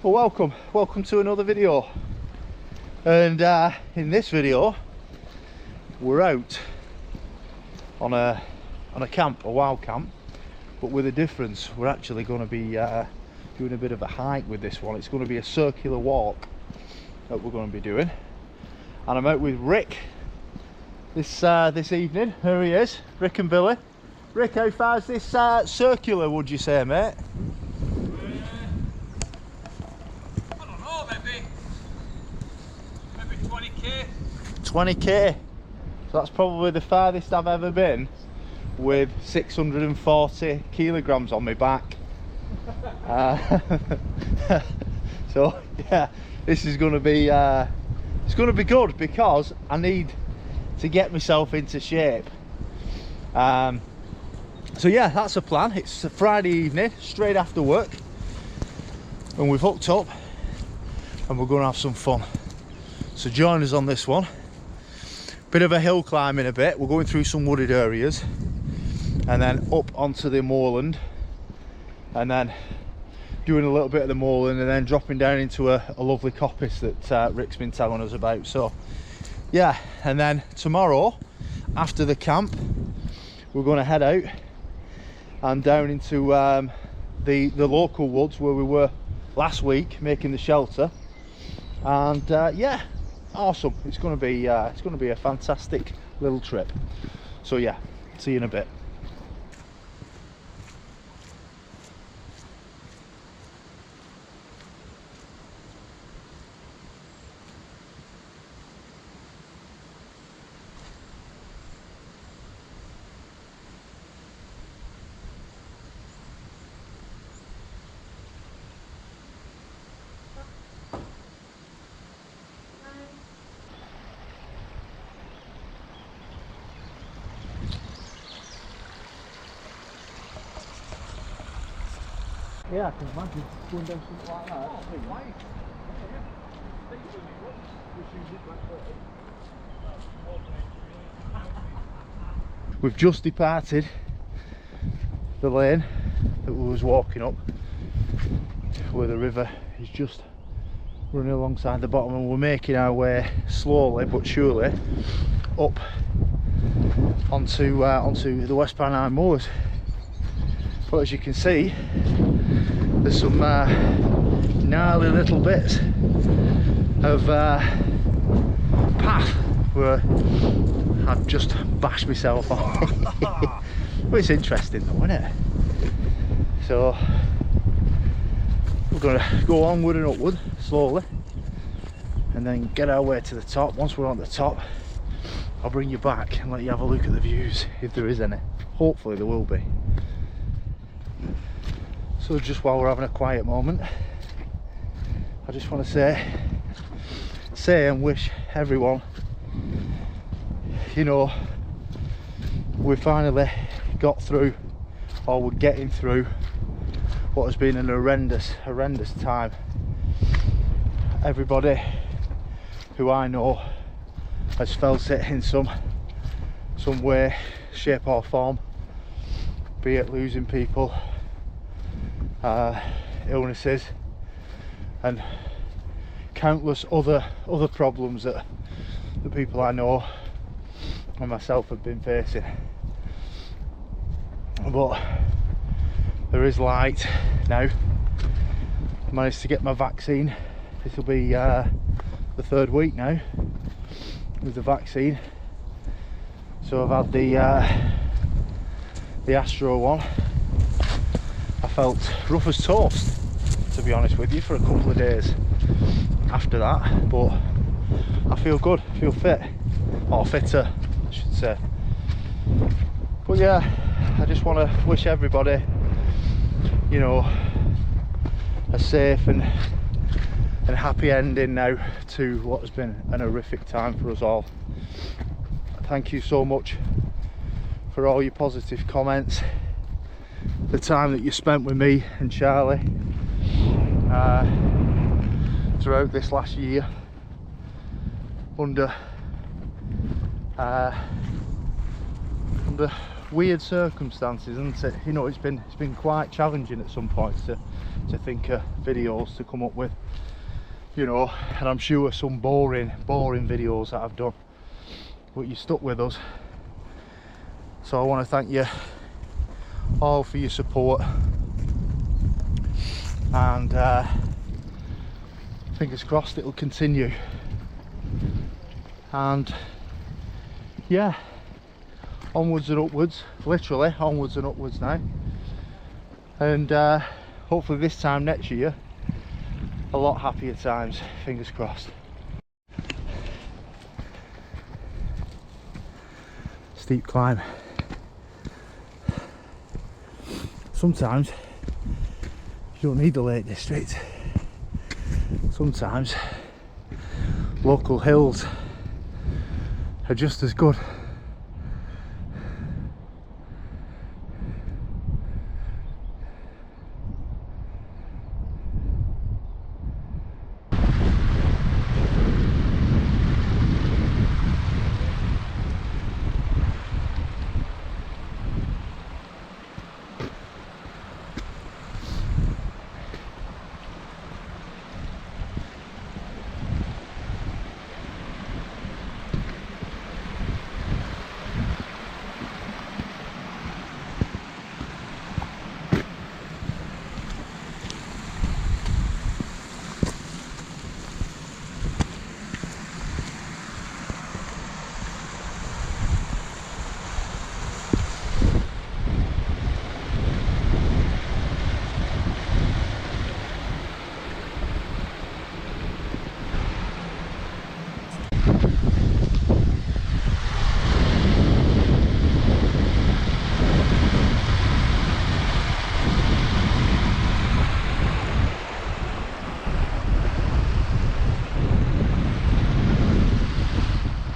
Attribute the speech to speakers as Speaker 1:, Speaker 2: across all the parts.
Speaker 1: Well, welcome to another video. And in this video we're out on a camp, a wild camp, but with a difference. We're actually going to be doing a bit of a hike with this one. It's going to be a circular walk that we're going to be doing, and I'm out with Rick this evening. Here he is, Rick and Billy. Rick, how far's this circular, would you say, mate?
Speaker 2: I don't know, maybe 20k.
Speaker 1: 20k. So that's probably the farthest I've ever been with 640 kilograms on my back. So yeah, this is going to be it's going to be good because I need to get myself into shape. So yeah, that's the plan. It's a Friday evening, straight after work, and we've hooked up and we're going to have some fun. So join us on this one. Bit of a hill climbing a bit. We're going through some wooded areas and then up onto the moorland, and then doing a little bit of the moorland and then dropping down into a lovely coppice that Rick's been telling us about. So yeah, and then tomorrow after the camp we're going to head out and down into the local woods where we were last week making the shelter. And yeah, awesome. It's going to be a fantastic little trip. So yeah, see you in a bit. Yeah, I can imagine going down something like that. We've just departed the lane that we was walking up, where the river is just running alongside the bottom, and we're making our way slowly but surely up onto the West Pennine moors. But as you can see, there's some gnarly little bits of path where I've just bashed myself on. Well, it's interesting though, isn't it? So we're going to go onward and upward slowly and then get our way to the top. Once we're on the top, I'll bring you back and let you have a look at the views, if there is any. Hopefully there will be. So just while we're having a quiet moment, I just want to say and wish everyone, you know, we finally got through, or we're getting through what has been an horrendous time. Everybody who I know has felt it in some way, shape or form, be it losing people, illnesses and countless other problems that the people I know and myself have been facing. But there is light now. I managed to get my vaccine. This will be the 3rd week now with the vaccine. So I've had the Astro one. I felt rough as toast, to be honest with you, for a couple of days after that, but I feel good, I feel fit, or fitter I should say. But yeah, I just want to wish everybody, you know, a safe and happy ending now to what has been an horrific time for us all. Thank you so much for all your positive comments, the time that you spent with me and Charlie throughout this last year under weird circumstances, isn't it? You know, it's been quite challenging at some points to to think of videos to come up with, you know, and I'm sure some boring videos that I've done, but you stuck with us. So I want to thank you all for your support, and fingers crossed it'll continue. And yeah, onwards and upwards, literally onwards and upwards now. And hopefully this time next year, a lot happier times, fingers crossed. Steep climb. Sometimes you don't need the Lake District. Sometimes local hills are just as good.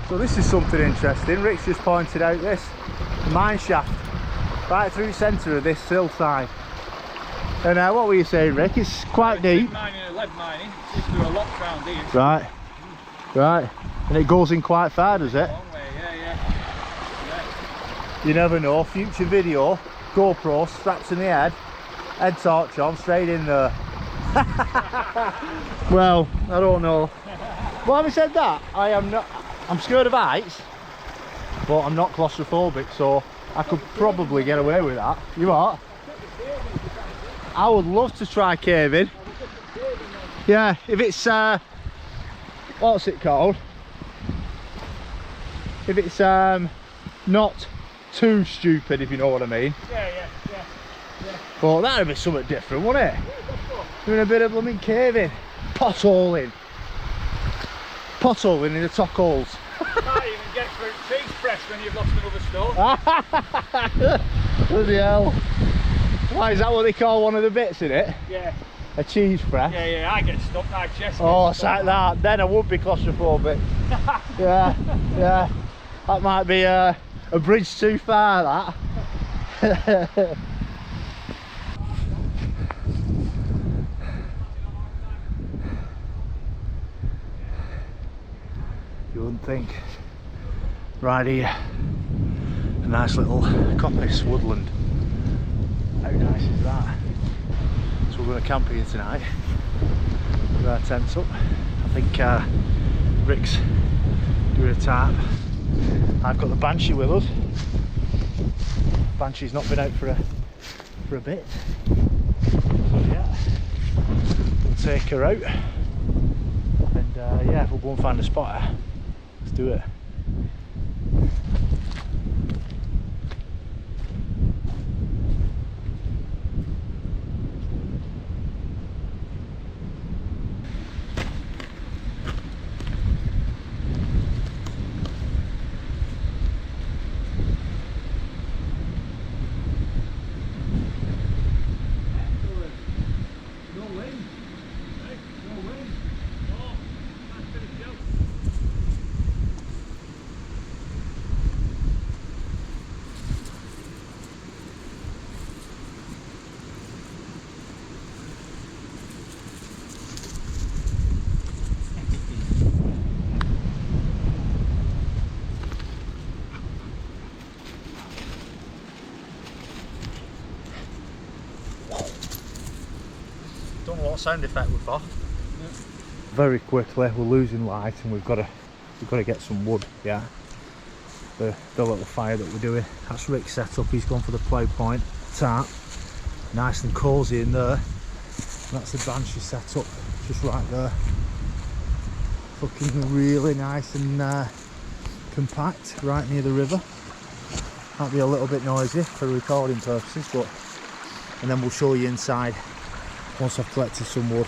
Speaker 1: So this is something interesting. Rick's just pointed out this mine shaft right through the centre of this hillside. And what were you saying, Rick? It's quite deep.
Speaker 2: Mining, lead mining. It's just through a lock round here.
Speaker 1: Right, right. And it goes in quite far, does it?
Speaker 2: Long way, yeah.
Speaker 1: You never know. Future video, GoPro strapped in the head torch on, straight in there. Well, I don't know. Well, having said that, I'm scared of heights, but I'm not claustrophobic, so I could probably get away with that. You what? I would love to try caving. Yeah, if it's what's it called? If it's not too stupid, if you know what I mean.
Speaker 2: Yeah.
Speaker 1: But that'd be something different, wouldn't it? Doing a bit of blooming caving, potholing in the top holes.
Speaker 2: You can't even get through cheese press when you've lost another stone.
Speaker 1: Bloody hell. Why, is that what they call one of the bits in it?
Speaker 2: Yeah.
Speaker 1: A cheese press?
Speaker 2: Yeah, I get stuck, my chest.
Speaker 1: Oh, it's like that. Then I would be claustrophobic. Yeah. That might be a bridge too far, that. You wouldn't think. Right here, a nice little coppice woodland. How nice is that? So we're going to camp here tonight with our tents up. I think Rick's doing a tarp. I've got the Banshee with us. Banshee's not been out for a bit. So yeah, we'll take her out, and yeah, we'll go and find a spotter. Let's do it.
Speaker 2: what sound effect we're for.
Speaker 1: Very quickly, we're losing light, and we've got to get some wood. Yeah. The little fire that we're doing. That's Rick's set up. He's gone for the plough point tarp. Nice and cosy in there. That's the branches set up just right there. Fucking really nice and compact, right near the river. Might be a little bit noisy for recording purposes, but and then we'll show you inside once I've collected some wood.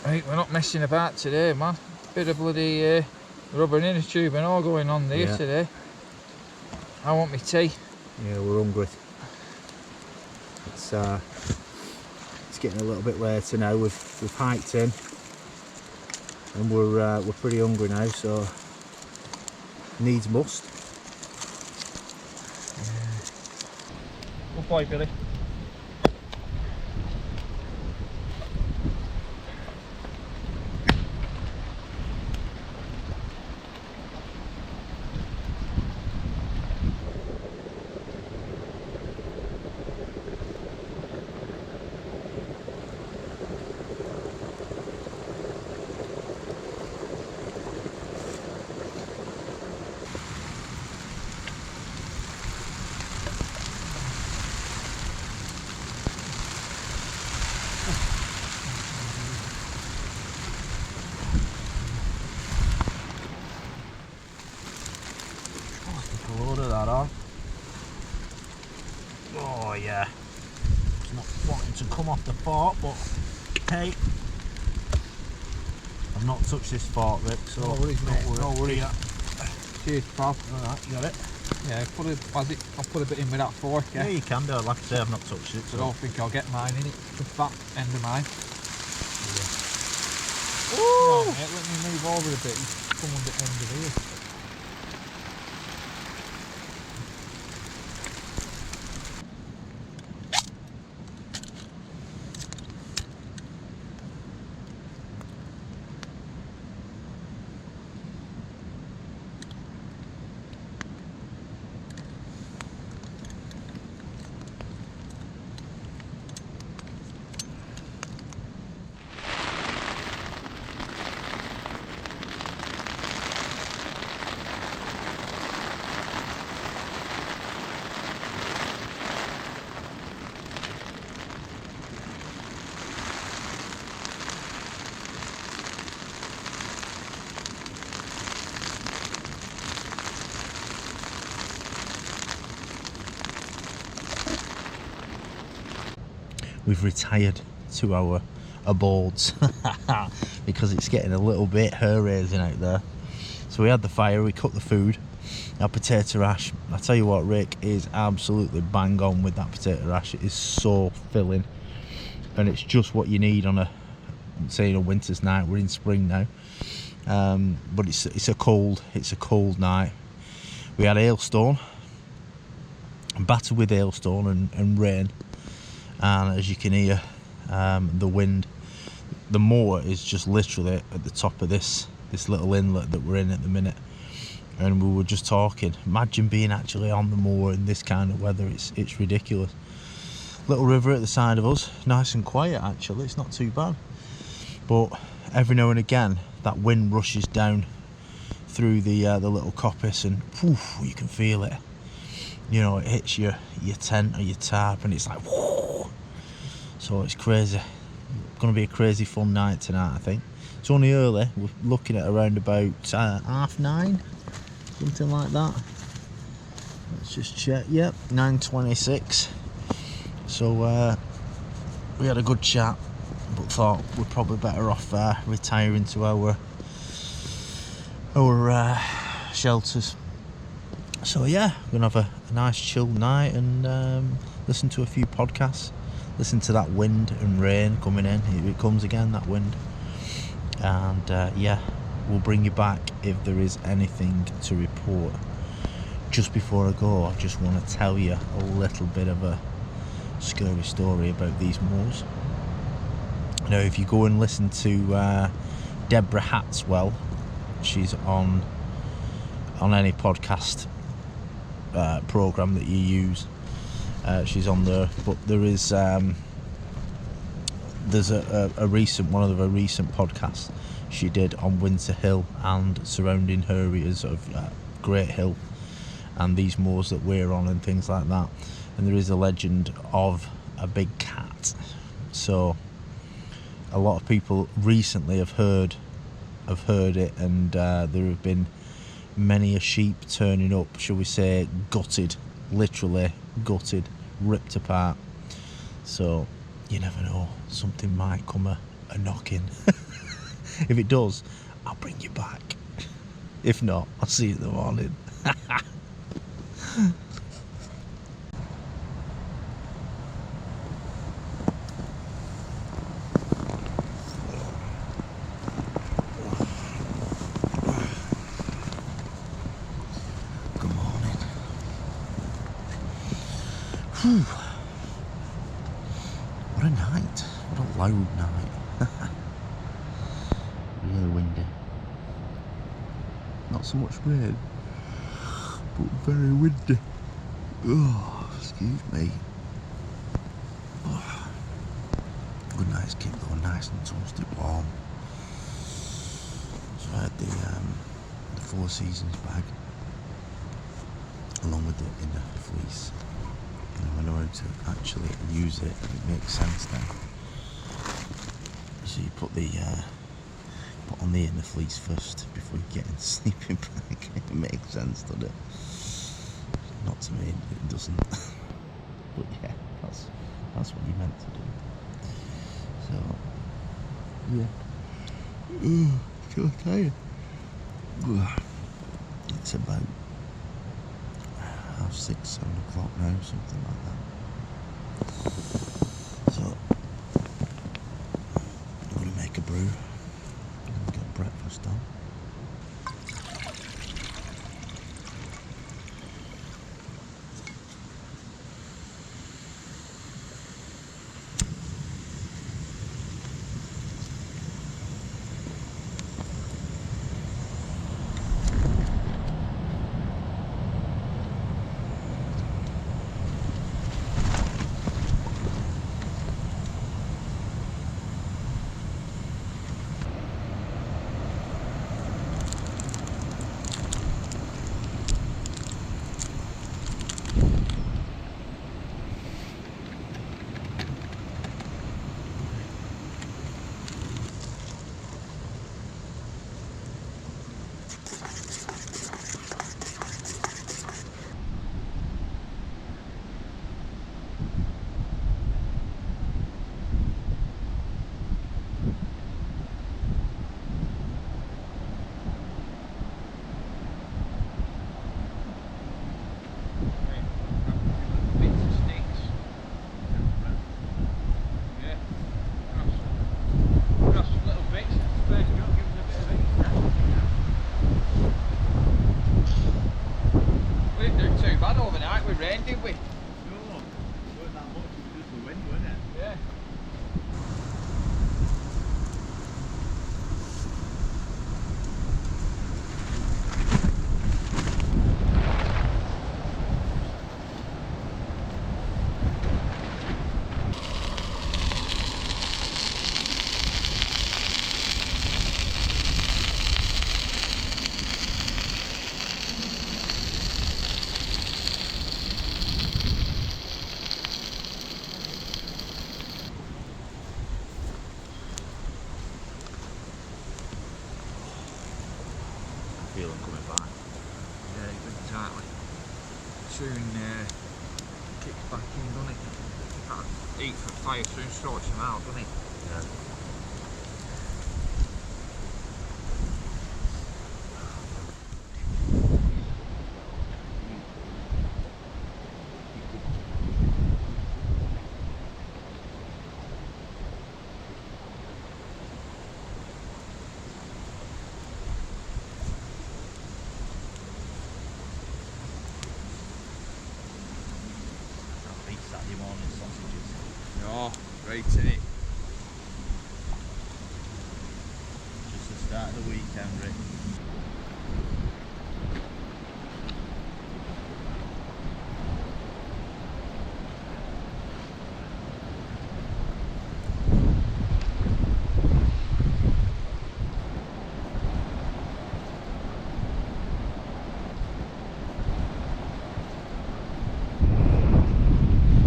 Speaker 2: Right, we're not messing about today, man. Bit of bloody rubber inner tube and all going on there today. I want my tea.
Speaker 1: Yeah, we're hungry. It's getting a little bit later now. We've hiked in, and we're pretty hungry now. So needs must.
Speaker 2: Good boy, Billy.
Speaker 1: Oh yeah, it's not wanting to come off the fork, but hey, I've not touched this fork, Rick, so
Speaker 2: no worries, mate.
Speaker 1: no worry.
Speaker 2: Cheers, pal.
Speaker 1: Alright, you got it?
Speaker 2: Yeah, I'll put a bit in with that fork.
Speaker 1: Yeah, you can do. Like I say, I've not touched it.
Speaker 2: So I don't think I'll get mine in it. The back end of mine.
Speaker 1: Yeah.
Speaker 2: No, mate, let me move over a bit. You come on the end of here.
Speaker 1: We've retired to our abodes because it's getting a little bit hair-raising out there. So we had the fire, we cooked the food, our potato rash. I tell you what, Rick is absolutely bang on with that potato rash. It is so filling, and it's just what you need on a winter's night. We're in spring now, but it's a cold night. We had hailstone, battered with hailstone and rain. And as you can hear, the wind, the moor is just literally at the top of this little inlet that we're in at the minute. And we were just talking, imagine being actually on the moor in this kind of weather. It's ridiculous. Little river at the side of us, nice and quiet actually, it's not too bad. But every now and again that wind rushes down through the little coppice, and poof, you can feel it. You know, it hits your tent or your tarp, and it's like whoo. So it's crazy. Gonna be a crazy fun night tonight, I think. It's only early. We're looking at around about 9:30, something like that. Let's just check. Yep, 9:26. So we had a good chat, but thought we're probably better off retiring to our shelters. So yeah, we're gonna have a nice chill night and listen to a few podcasts, listen to that wind and rain coming in. Here it comes again, that wind. And yeah,
Speaker 3: we'll bring you back if there is anything to report. Just before I go, I just want to tell you a little bit of a scary story about these moors. Now, if you go and listen to Deborah Hatswell, she's on any podcast program that you use, she's on there. But there's a recent one of her recent podcasts she did on Winter Hill and surrounding areas of Great Hill and these moors that we're on and things like that. And there is a legend of a big cat. So a lot of people recently have heard it, and there have been many a sheep turning up, shall we say, gutted, literally gutted, ripped apart. So you never know, something might come a knocking. If it does, I'll bring you back. If not, I'll see you in the morning. What a night. What a loud night. Really windy. Not so much rain, but very windy. Oh, excuse me. Oh. Good night's keep though, nice and toasty warm. So I had the Four Seasons bag along with the inner fleece. I know how to actually use it, and it makes sense now. So you put on the inner fleece first before you get in the sleeping bag. It makes sense, doesn't it? Not to me, it doesn't. But yeah, that's what you're meant to do. So yeah. So tired. It's about 6, 7 o'clock now, something like that. So I'm going to make a brew and get breakfast done.
Speaker 2: Did we?
Speaker 4: No, wasn't that much, it was just the wind, wasn't it?
Speaker 2: Yeah.
Speaker 3: Feel them coming back.
Speaker 2: Yeah, exactly. Soon kicks back in, doesn't it? That heat from fire soon sorts him out, doesn't it?
Speaker 3: Yeah. morning sausages.
Speaker 2: No, right in it.
Speaker 3: Just the start of the weekend, Rick.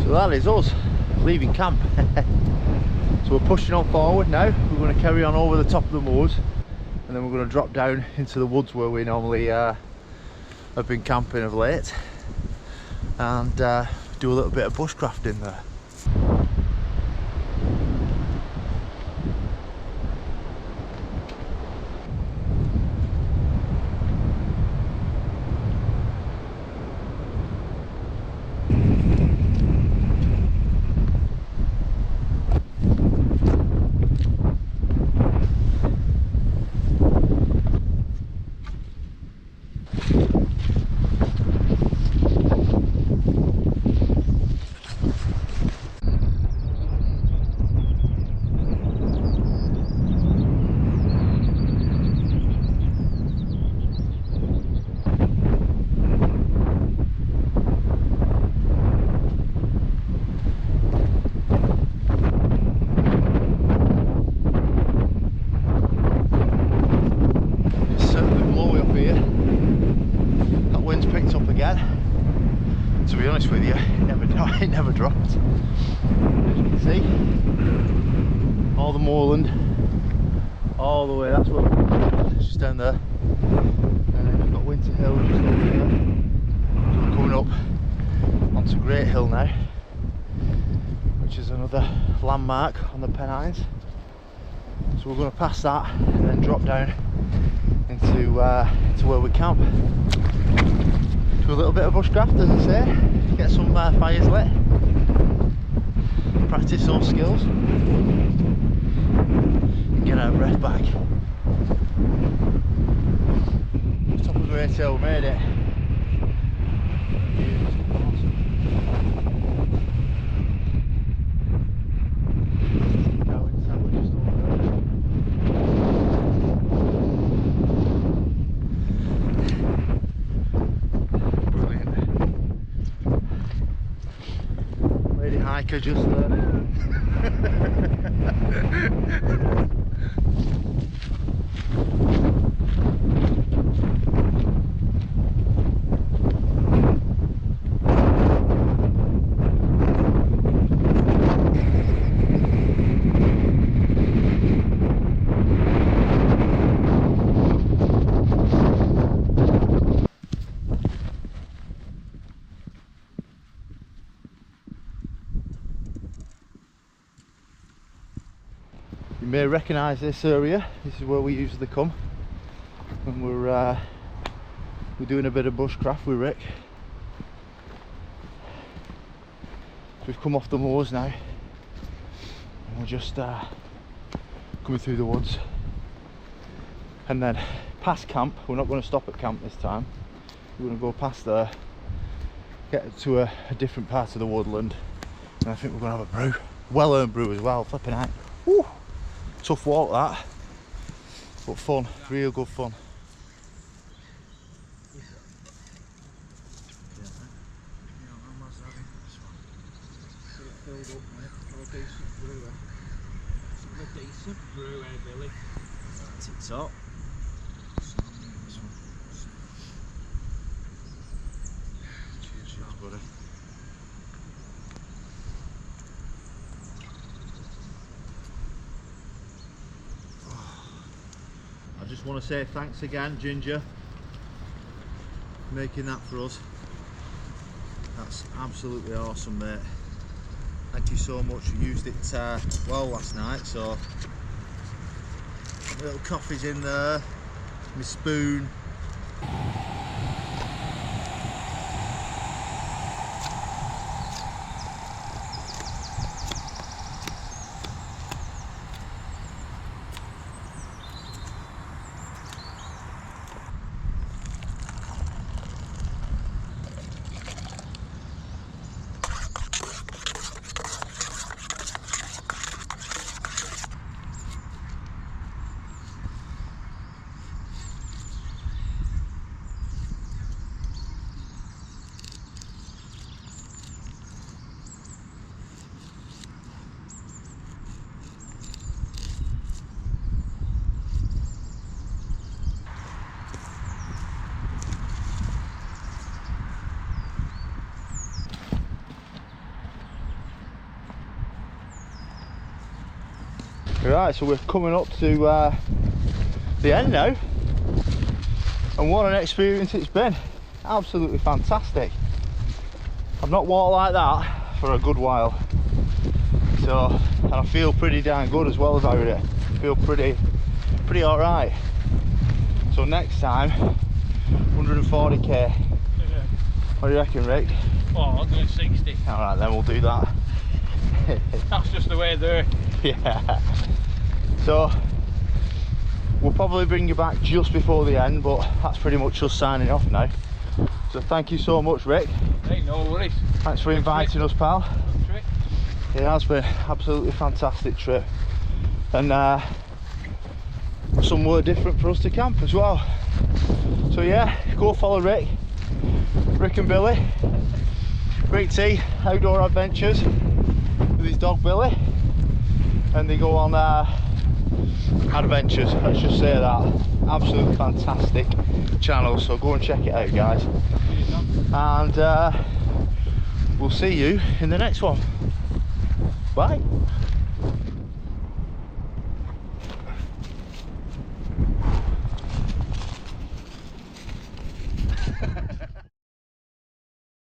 Speaker 1: So that is us leaving camp. So we're pushing on forward now. We're going to carry on over the top of the moors, and then we're going to drop down into the woods where we normally have been camping of late, and do a little bit of bushcrafting there. To be honest with you, it never dropped. As you can see, all the moorland, all the way, that's what it's just down there. And then we've got Winter Hill just over here. So we're coming up onto Great Hill now, which is another landmark on the Pennines. So we're going to pass that and then drop down into where we camp. Do a little bit of bushcraft, as I say, get some fires lit, practice those skills, and get our breath back. Top of Great Hill, made it. Hiker just there. You may recognise this area. This is where we usually come when we're doing a bit of bushcraft with Rick. So we've come off the moors now, and we're just coming through the woods, and then past camp. We're not going to stop at camp this time. We're going to go past there, get to a different part of the woodland, and I think we're going to have a brew, well-earned brew as well. Flipping out. Woo! Tough walk that, but fun, real good fun.
Speaker 3: Tits up.
Speaker 1: Cheers, buddy. I just want to say thanks again, Ginger, for making that for us. That's absolutely awesome, mate. Thank you so much. You used it well last night, so little coffee's in there, my spoon. Right, so we're coming up to the end now, and what an experience it's been. Absolutely fantastic. I've not walked like that for a good while, so, and I feel pretty damn good as well about it. I feel pretty alright. So next time, 140k.
Speaker 5: Yeah.
Speaker 1: What do you reckon, Rick?
Speaker 5: Oh, I'll do 60.
Speaker 1: Alright, then we'll do that.
Speaker 5: That's just the way there.
Speaker 1: Yeah. So we'll probably bring you back just before the end, but that's pretty much us signing off now. So thank you so much, Rick.
Speaker 5: Hey, no worries.
Speaker 1: Thanks for inviting us, pal.
Speaker 5: Good trick.
Speaker 1: It has been absolutely fantastic trip, and somewhere different for us to camp as well. So yeah, go follow Rick and Billy. Rick T Outdoor Adventures with his dog Billy, and they go on adventures, let's just say that. Absolutely fantastic channel, so go and check it out, guys, and we'll see you in the next one. Bye.